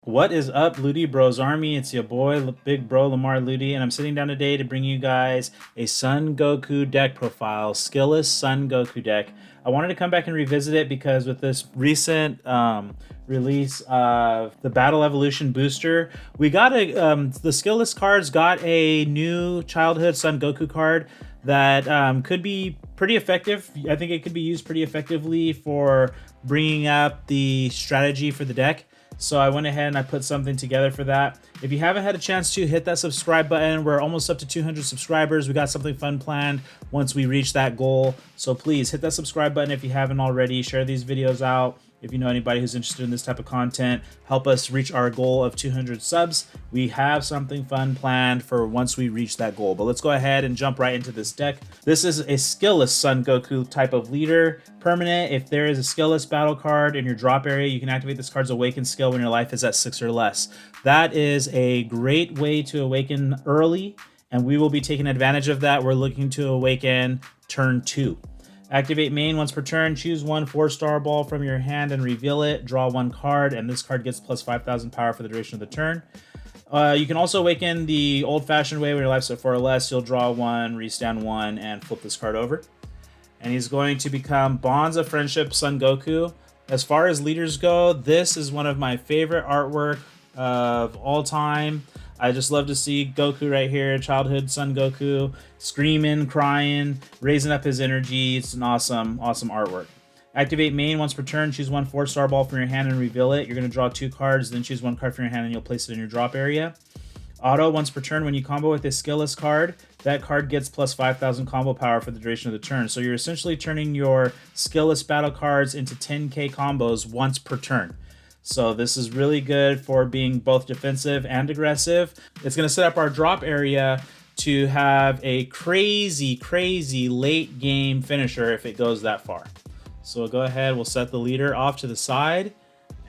What is up, LudyBros Army? It's your boy, Big Bro Lamar Ludi, and I'm sitting down today to bring you guys a Son Goku deck profile, skillless Son Goku deck. I wanted to come back and revisit it because with this recent release of the Battle Evolution booster, we got the skillless cards got a new childhood Son Goku card that could be pretty effective. I think it could be used pretty effectively for bringing up the strategy for the deck. So I went ahead and I put something together for that. If you haven't had a chance to, hit that subscribe button. We're almost up to 200 subscribers. We got something fun planned once we reach that goal. So please hit that subscribe button if you haven't already. Share these videos out. If you know anybody who's interested in this type of content, help us reach our goal of 200 subs. We have something fun planned for once we reach that goal. But let's go ahead and jump right into this deck. This is a skillless Son Goku type of leader permanent. If there is a skillless battle card in your drop area, you can activate this card's awaken skill when your life is at 6 or less. That is a great way to awaken early, and we will be taking advantage of that. We're looking to awaken turn 2. Activate main once per turn. Choose one 4-star ball from your hand and reveal it. Draw one card, and this card gets plus 5,000 power for the duration of the turn. You can also awaken the old-fashioned way when your life's at 4 or less. You'll draw one, restand one, and flip this card over. And he's going to become Bonds of Friendship Son Goku. As far as leaders go, this is one of my favorite artwork of all time. I just love to see Goku right here, childhood Son Goku, screaming, crying, raising up his energy. It's an awesome artwork. Activate main once per turn. Choose one 4-star ball from your hand and reveal it. You're going to draw 2 cards, then choose one card from your hand and you'll place it in your drop area. Auto once per turn. When you combo with a skillless card, that card gets plus 5,000 combo power for the duration of the turn. So you're essentially turning your skillless battle cards into 10k combos once per turn. So this is really good for being both defensive and aggressive. It's going to set up our drop area to have a crazy late game finisher if it goes that far. So we'll go ahead, we'll set the leader off to the side,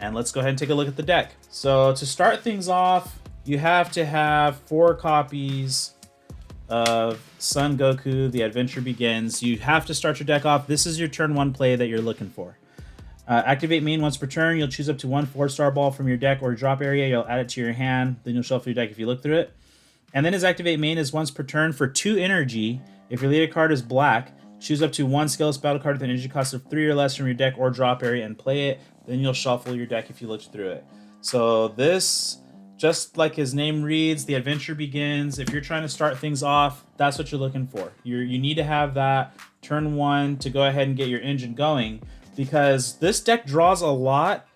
and let's go ahead and take a look at the deck. So to start things off, you have to have 4 copies of Son Goku, The Adventure Begins. You have to start your deck off. This is your turn 1 play that you're looking for. Activate main once per turn. You'll choose up to one 4-star ball from your deck or drop area. You'll add it to your hand. Then you'll shuffle your deck if you look through it. And then his activate main is once per turn for 2 energy. If your leader card is black, choose up to one skillless battle card with an energy cost of 3 or less from your deck or drop area and play it. Then you'll shuffle your deck if you looked through it. So this, just like his name reads, The Adventure Begins. If you're trying to start things off, that's what you're looking for. You need to have that turn 1 to go ahead and get your engine going, because this deck draws a lot.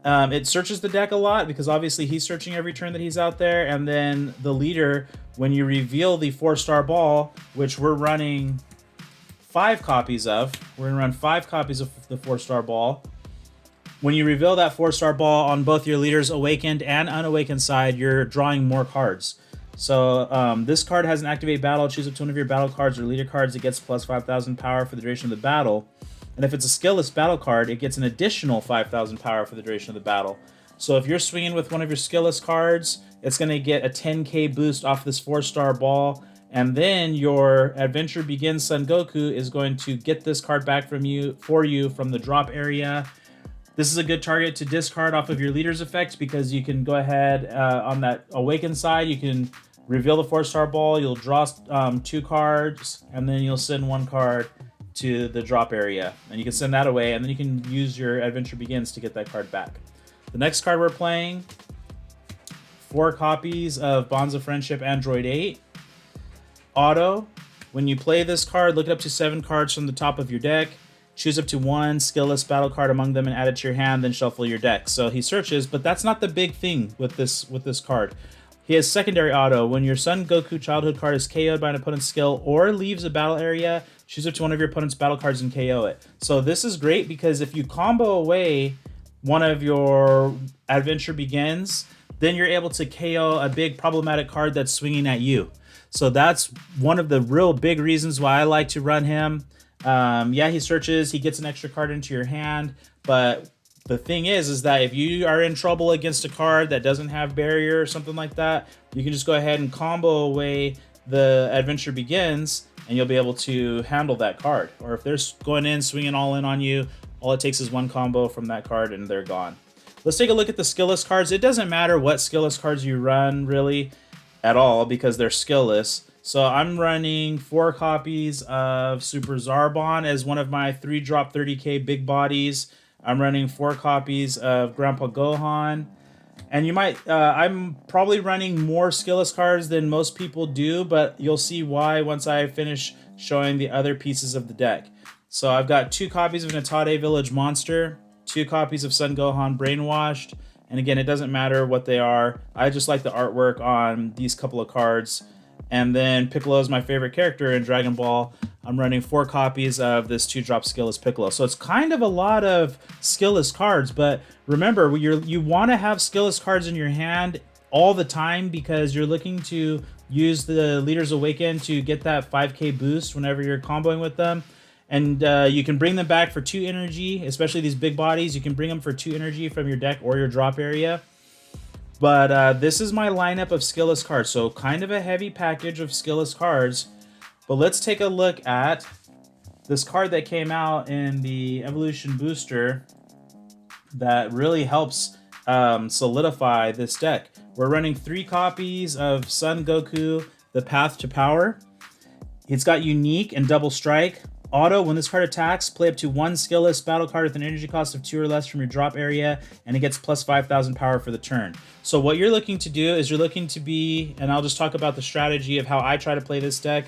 It searches the deck a lot because obviously he's searching every turn that he's out there. And then the leader, when you reveal the 4-star ball, which we're running 5 copies of, we're going to run 5 copies of the 4-star ball. When you reveal that 4-star ball on both your leader's awakened and unawakened side, you're drawing more cards. So this card has an activate battle. Choose up to one of your battle cards or leader cards. It gets plus 5,000 power for the duration of the battle. And if it's a skillless battle card, it gets an additional 5,000 power for the duration of the battle. So if you're swinging with one of your skillless cards, it's going to get a 10k boost off this 4-star ball. And then your Adventure Begins Son Goku is going to get this card back for you from the drop area. This is a good target to discard off of your leader's effect because you can go ahead on that awakened side. You can reveal the 4-star ball. You'll draw 2 cards, and then you'll send 1 card to the drop area, and you can send that away, and then you can use your Adventure Begins to get that card back. The next card we're playing, 4 copies of Bonds of Friendship Android 8. Auto, when you play this card, look up to 7 cards from the top of your deck. Choose up to one skillless battle card among them and add it to your hand, then shuffle your deck. So he searches, but that's not the big thing with this card. He has secondary auto. When your Son Goku childhood card is KO'd by an opponent's skill or leaves a battle area, choose up to one of your opponent's battle cards and KO it. So this is great because if you combo away one of your Adventure Begins, then you're able to KO a big problematic card that's swinging at you. So that's one of the real big reasons why I like to run him. Yeah, he searches, he gets an extra card into your hand, but the thing is that if you are in trouble against a card that doesn't have barrier or something like that, you can just go ahead and combo away the Adventure Begins and you'll be able to handle that card. Or if they're going in, swinging all in on you, all it takes is 1 combo from that card and they're gone. Let's take a look at the skillless cards. It doesn't matter what skillless cards you run, really, at all, because they're skillless. So I'm running 4 copies of Super Zarbon as one of my 3-drop 30k big bodies. I'm running 4 copies of Grandpa Gohan. And you might, I'm probably running more skillless cards than most people do, but you'll see why once I finish showing the other pieces of the deck. So I've got 2 copies of Natade Village Monster, 2 copies of Son Gohan Brainwashed, and again, it doesn't matter what they are. I just like the artwork on these couple of cards. And then Piccolo is my favorite character in Dragon Ball. I'm running 4 copies of this 2-drop skillless Piccolo. So it's kind of a lot of skillless cards, but remember, you want to have skillless cards in your hand all the time because you're looking to use the Leader's Awaken to get that 5k boost whenever you're comboing with them. And you can bring them back for 2 energy, especially these big bodies. You can bring them for 2 energy from your deck or your drop area. But this is my lineup of skillless cards, so kind of a heavy package of skillless cards. But let's take a look at this card that came out in the Evolution Booster that really helps solidify this deck. We're running 3 copies of Son Goku, The Path to Power. It's got Unique and Double Strike. Auto, when this card attacks, play up to 1 skillless battle card with an energy cost of 2 or less from your drop area, and it gets plus 5,000 power for the turn. So what you're looking to do is you're looking to be, and I'll just talk about the strategy of how I try to play this deck.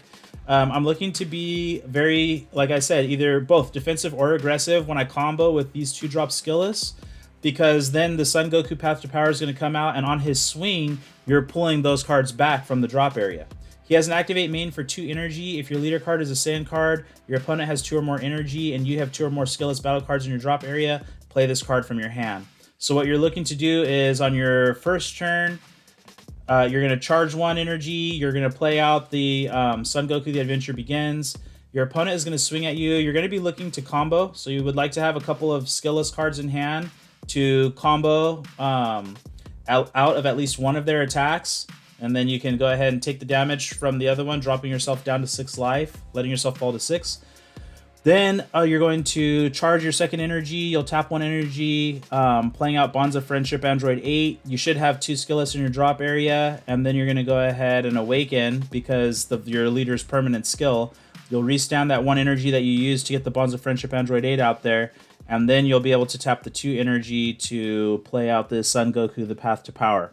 I'm looking to be very, like I said, either both defensive or aggressive when I combo with these 2-drop skillless, because then the Son Goku Path to Power is going to come out, and on his swing, you're pulling those cards back from the drop area. He has an activate main for 2 energy. If your leader card is a sand card, your opponent has 2 or more energy, and you have 2 or more skillless battle cards in your drop area, play this card from your hand. So what you're looking to do is on your first turn, you're going to charge 1 energy. You're going to play out the Son Goku, The Adventure Begins. Your opponent is going to swing at you. You're going to be looking to combo. So you would like to have a couple of skillless cards in hand to combo out of at least one of their attacks. And then you can go ahead and take the damage from the other one, dropping yourself down to 6 life, letting yourself fall to 6. Then you're going to charge your second energy. You'll tap 1 energy, playing out Bonds of Friendship Android 8. You should have 2 skillless in your drop area. And then you're going to go ahead and awaken because of your leader's permanent skill. You'll restand that 1 energy that you used to get the Bonds of Friendship Android 8 out there. And then you'll be able to tap the 2 energy to play out this Son Goku, The Path to Power.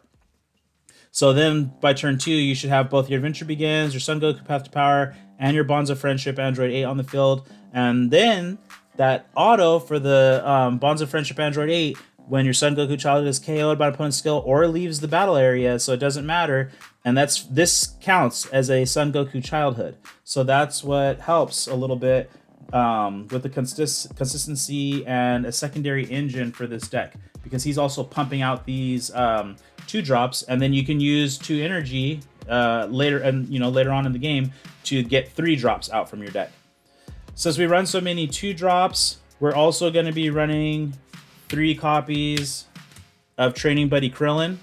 So then by turn 2, you should have both your Adventure Begins, your Son Goku Path to Power, and your Bonds of Friendship Android 8 on the field. And then that auto for the Bonds of Friendship Android 8, when your Son Goku Childhood is KO'd by an opponent's skill or leaves the battle area, so it doesn't matter. And this counts as a Son Goku Childhood. So that's what helps a little bit with the consistency and a secondary engine for this deck, because he's also pumping out these 2-drops, and then you can use 2 energy later on in the game to get 3 drops out from your deck. Since we run so many 2-drops, we're also going to be running 3 copies of Training Buddy Krillin.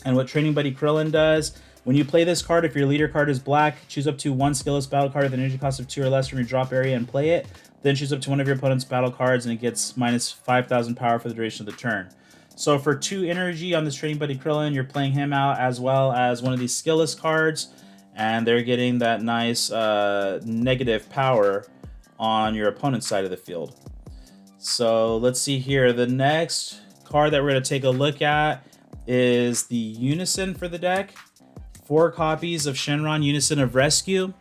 And what Training Buddy Krillin does, when you play this card, if your leader card is black, choose up to 1 skillless battle card with an energy cost of 2 or less from your drop area and play it. Then choose up to one of your opponent's battle cards, and it gets minus 5,000 power for the duration of the turn. So for 2 energy on this Training Buddy Krillin, you're playing him out as well as one of these skillless cards, and they're getting that nice negative power on your opponent's side of the field. So let's see here. The next card that we're going to take a look at is the Unison for the deck. 4 copies of Shenron Unison of Rescue.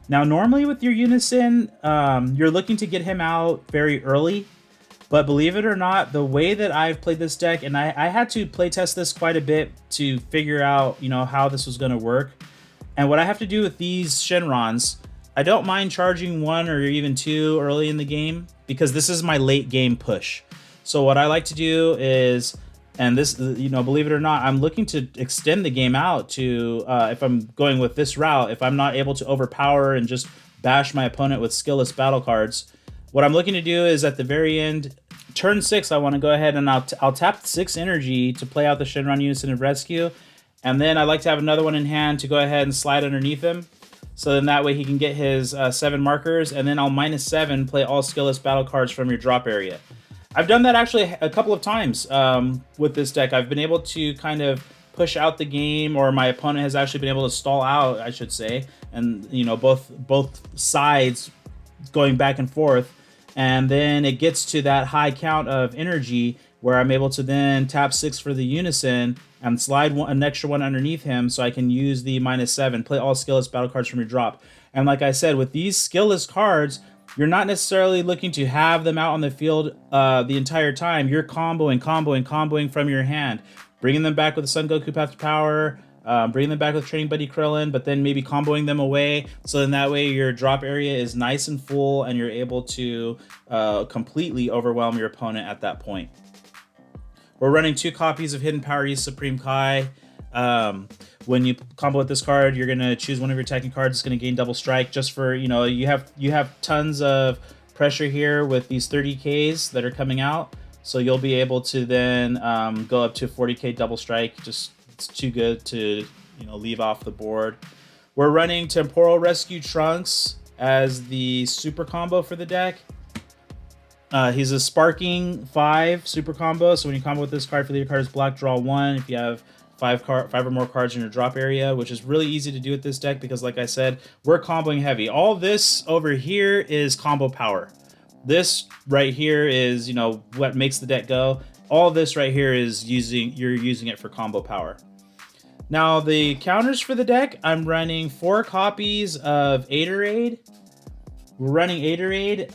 Now, normally with your Unison, you're looking to get him out very early. But believe it or not, the way that I've played this deck, and I had to playtest this quite a bit to figure out, how this was going to work. And what I have to do with these Shenrons, I don't mind charging 1 or even 2 early in the game, because this is my late game push. So what I like to do is, and this, believe it or not, I'm looking to extend the game out to, if I'm going with this route, if I'm not able to overpower and just bash my opponent with skillless battle cards, what I'm looking to do is at the very end, turn 6, I want to go ahead and I'll tap 6 energy to play out the Shenron Unison of Rescue. And then I like to have another one in hand to go ahead and slide underneath him. So then that way he can get his 7 markers. And then I'll -7 play all skillless battle cards from your drop area. I've done that actually a couple of times with this deck. I've been able to kind of push out the game, or my opponent has actually been able to stall out, I should say, and you know, both sides going back and forth, and then it gets to that high count of energy where I'm able to then tap 6 for the Unison and slide an extra one underneath him, so I can use the -7, play all skillless battle cards from your drop. And like I said, with these skillless cards, you're not necessarily looking to have them out on the field the entire time. You're comboing from your hand, bringing them back with the Son Goku Path to Power, bringing them back with Training Buddy Krillin, but then maybe comboing them away. So then that way your drop area is nice and full, and you're able to completely overwhelm your opponent at that point. We're running 2 copies of Hidden Power Use Supreme Kai. When you combo with this card, you're gonna choose one of your attacking cards. It's gonna gain double strike. Just for, you know, you have tons of pressure here with these 30Ks that are coming out, so you'll be able to then go up to 40K double strike. Just, it's too good to, you know, leave off the board. We're running Temporal Rescue Trunks as the super combo for the deck. He's a Sparking 5 super combo, so when you combo with this card, for your card is block, draw 1. If you have 5 or more cards in your drop area, which is really easy to do with this deck because, like I said, we're comboing heavy. All this over here is combo power. This right here is, you know, what makes the deck go. All this right here is you're using it for combo power. Now, the counters for the deck, I'm running 4 copies of Aetorade. We're running Aetorade.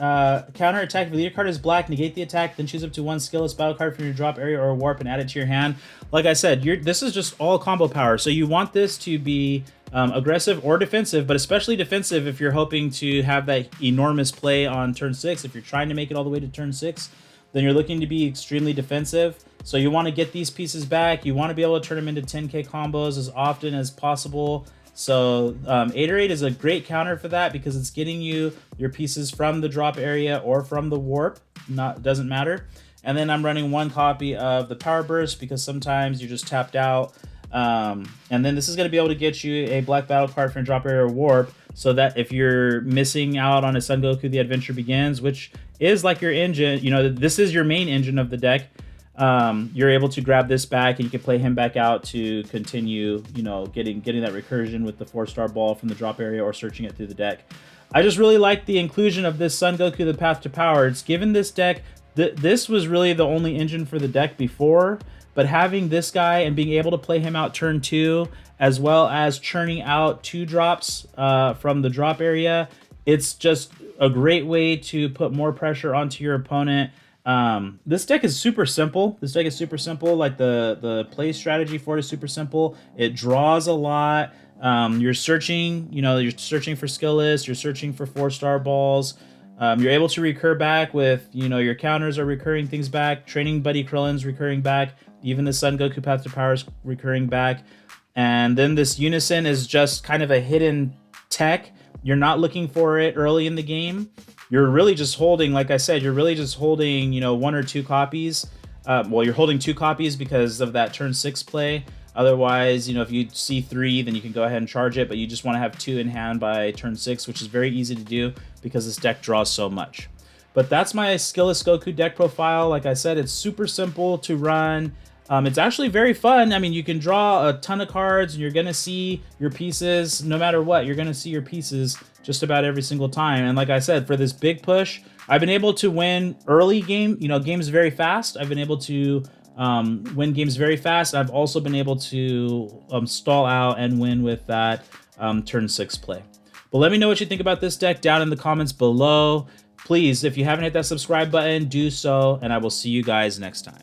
Counter attack. If the leader card is black, negate the attack, then choose up to 1 skillless battle card from your drop area or warp and add it to your hand. Like I said, this is just all combo power. So you want this to be aggressive or defensive, but especially defensive if you're hoping to have that enormous play on turn 6. If you're trying to make it all the way to turn 6, then you're looking to be extremely defensive. So you want to get these pieces back. You want to be able to turn them into 10K combos as often as possible. So Aetorade is a great counter for that because it's getting you your pieces from the drop area or from the warp. Doesn't matter. And then I'm running 1 copy of the Power Burst because sometimes you're just tapped out. And then this is going to be able to get you a black battle card from drop area or warp, so that if you're missing out on a Son Goku The Adventure Begins, which is like your engine, you know, this is your main engine of the deck, you're able to grab this back and you can play him back out to continue, you know, getting that recursion with the 4-star ball from the drop area or searching it through the deck. I just really like the inclusion of this Son Goku The Path to Power. It's given this deck, this was really the only engine for the deck before, but having this guy and being able to play him out turn 2, as well as churning out 2 drops from the drop area, it's just a great way to put more pressure onto your opponent. This deck is super simple. Like the play strategy for it is super simple. It draws a lot. You're searching, you know, you're searching for skillless, you're searching for 4-star balls. You're able to recur back with, you know, your counters are recurring things back. Training Buddy Krillin's recurring back. Even the Son Goku Path to Power is recurring back. And then this Unison is just kind of a hidden tech. You're not looking for it early in the game. You're really just holding, like I said, you're really just holding, you know, 1 or 2 copies. Well, you're holding 2 copies because of that turn 6 play. Otherwise, you know, if you see 3, then you can go ahead and charge it, but you just want to have 2 in hand by turn 6, which is very easy to do because this deck draws so much. But that's my skillless Goku deck profile. Like I said, it's super simple to run. It's actually very fun. I mean, you can draw a ton of cards and you're going to see your pieces no matter what. You're going to see your pieces just about every single time. And like I said, for this big push, I've been able to win early games very fast. I've been able to win games very fast. I've also been able to stall out and win with that turn 6 play. But let me know what you think about this deck down in the comments below. Please, if you haven't hit that subscribe button, do so, and I will see you guys next time.